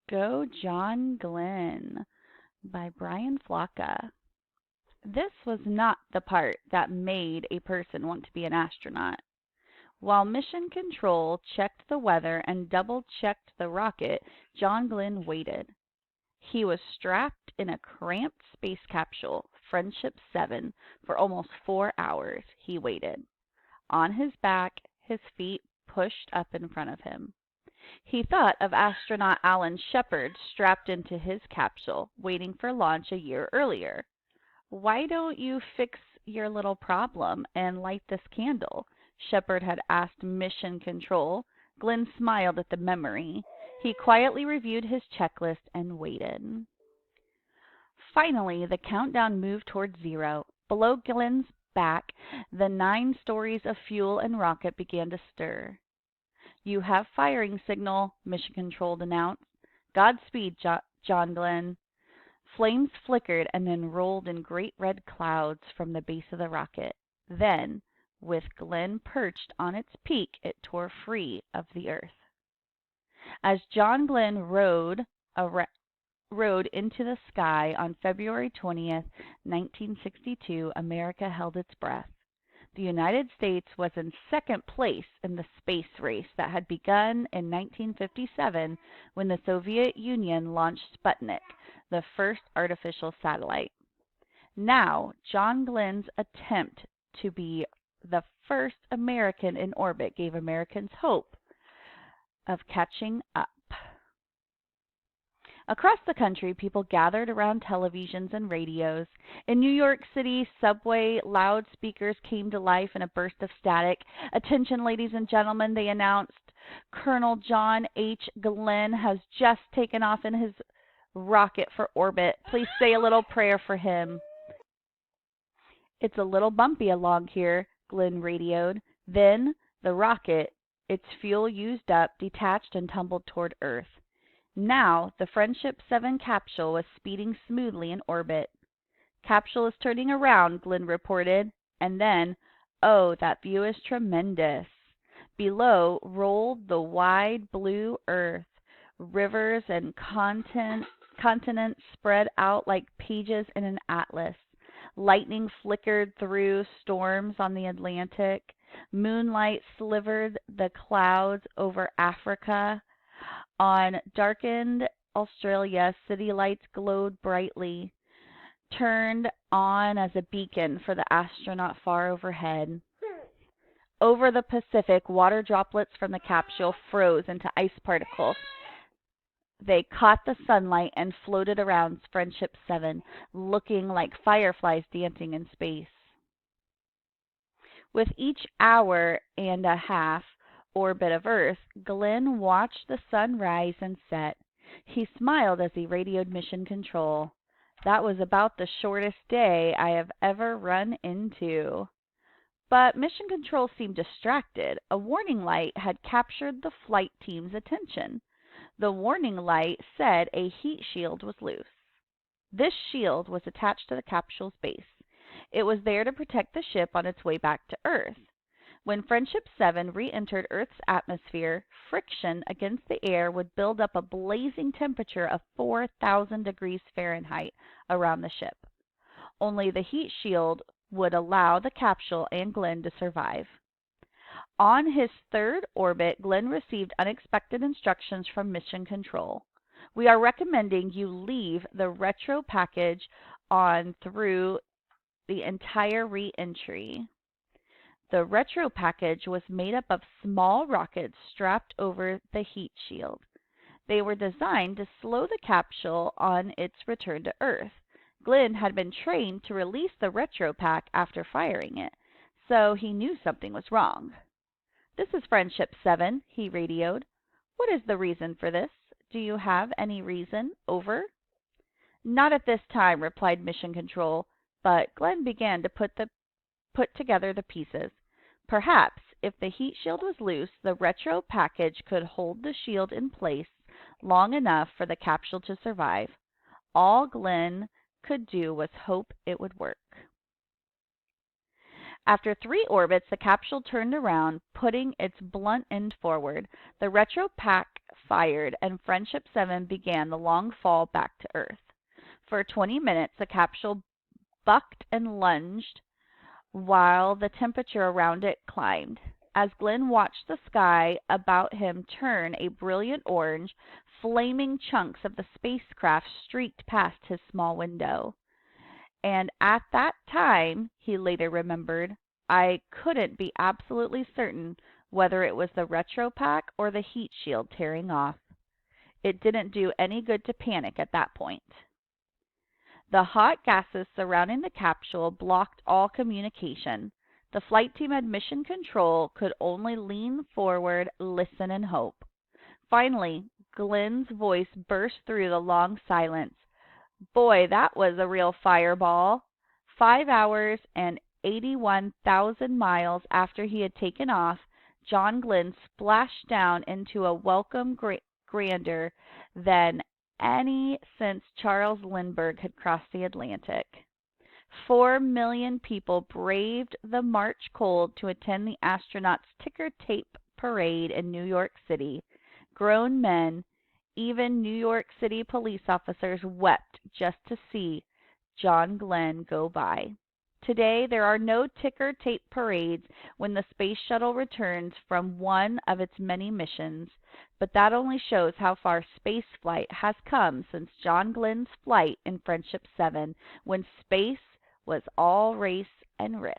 Go John Glenn by Brian Flocka. This was not the part that made a person want to be an astronaut. While Mission Control checked the weather and double-checked the rocket, John Glenn waited. He was strapped in a cramped space capsule, Friendship 7, for almost 4 hours. He waited. On his back, his feet pushed up in front of him. He thought of astronaut Alan Shepard strapped into his capsule, waiting for launch a year earlier. "Why don't you fix your little problem and light this candle?" Shepard had asked Mission Control. Glenn smiled at the memory. He quietly reviewed his checklist and waited. Finally, the countdown moved toward 0. Below Glenn's back, the 9 stories of fuel and rocket began to stir. "You have firing signal," Mission Control announced. "Godspeed, John Glenn." Flames flickered and then rolled in great red clouds from the base of the rocket. Then, with Glenn perched on its peak, it tore free of the Earth. As John Glenn rode into the sky on February 20th, 1962, America held its breath. The United States was in second place in the space race that had begun in 1957 when the Soviet Union launched Sputnik, the first artificial satellite. Now, John Glenn's attempt to be the first American in orbit gave Americans hope of catching up. Across the country, people gathered around televisions and radios. In New York City, subway loudspeakers came to life in a burst of static. "Attention, ladies and gentlemen," they announced. "Colonel John H. Glenn has just taken off in his rocket for orbit. Please say a little prayer for him." "It's a little bumpy along here," Glenn radioed. Then the rocket, its fuel used up, detached and tumbled toward Earth. Now, the Friendship 7 capsule was speeding smoothly in orbit. "Capsule is turning around," Glenn reported. And then, oh, that view is tremendous. Below rolled the wide blue Earth. Rivers and continents spread out like pages in an atlas. Lightning flickered through storms on the Atlantic. Moonlight slivered the clouds over Africa. On darkened Australia, city lights glowed brightly, turned on as a beacon for the astronaut far overhead. Over the Pacific, water droplets from the capsule froze into ice particles. They caught the sunlight and floated around Friendship 7, looking like fireflies dancing in space. With each hour and a half orbit of Earth, Glenn watched the sun rise and set. He smiled as he radioed Mission Control. "That was about the shortest day I have ever run into." But Mission Control seemed distracted. A warning light had captured the flight team's attention. The warning light said a heat shield was loose. This shield was attached to the capsule's base. It was there to protect the ship on its way back to Earth. When Friendship 7 re-entered Earth's atmosphere, friction against the air would build up a blazing temperature of 4,000 degrees Fahrenheit around the ship. Only the heat shield would allow the capsule and Glenn to survive. On his third orbit, Glenn received unexpected instructions from Mission Control. "We are recommending you leave the retro package on through the entire re-entry." The retro package was made up of small rockets strapped over the heat shield. They were designed to slow the capsule on its return to Earth. Glenn had been trained to release the retro pack after firing it, so he knew something was wrong. "This is Friendship 7, he radioed. "What is the reason for this? Do you have any reason? Over." "Not at this time," replied Mission Control, but Glenn began to put together the pieces. Perhaps, if the heat shield was loose, the retro package could hold the shield in place long enough for the capsule to survive. All Glenn could do was hope it would work. After 3 orbits, the capsule turned around, putting its blunt end forward. The retro pack fired, and Friendship 7 began the long fall back to Earth. For 20 minutes, the capsule bucked and lunged while the temperature around it climbed. As Glenn watched the sky about him turn a brilliant orange, flaming chunks of the spacecraft streaked past his small window. And at that time, he later remembered, I couldn't be absolutely certain whether it was the retropack or the heat shield tearing off. It didn't do any good to panic at that point. The hot gases surrounding the capsule blocked all communication. The flight team at Mission Control could only lean forward, listen, and hope. Finally, Glenn's voice burst through the long silence. Boy, that was a real fireball. 5 hours and 81,000 miles after he had taken off, John Glenn splashed down into a welcome grander than any since Charles Lindbergh had crossed the Atlantic. 4 million people braved the March cold to attend the astronauts' ticker tape parade in New York City. Grown men, even New York City police officers, wept just to see John Glenn go by. Today, there are no ticker tape parades when the space shuttle returns from one of its many missions, but that only shows how far spaceflight has come since John Glenn's flight in Friendship 7, when space was all race and risk.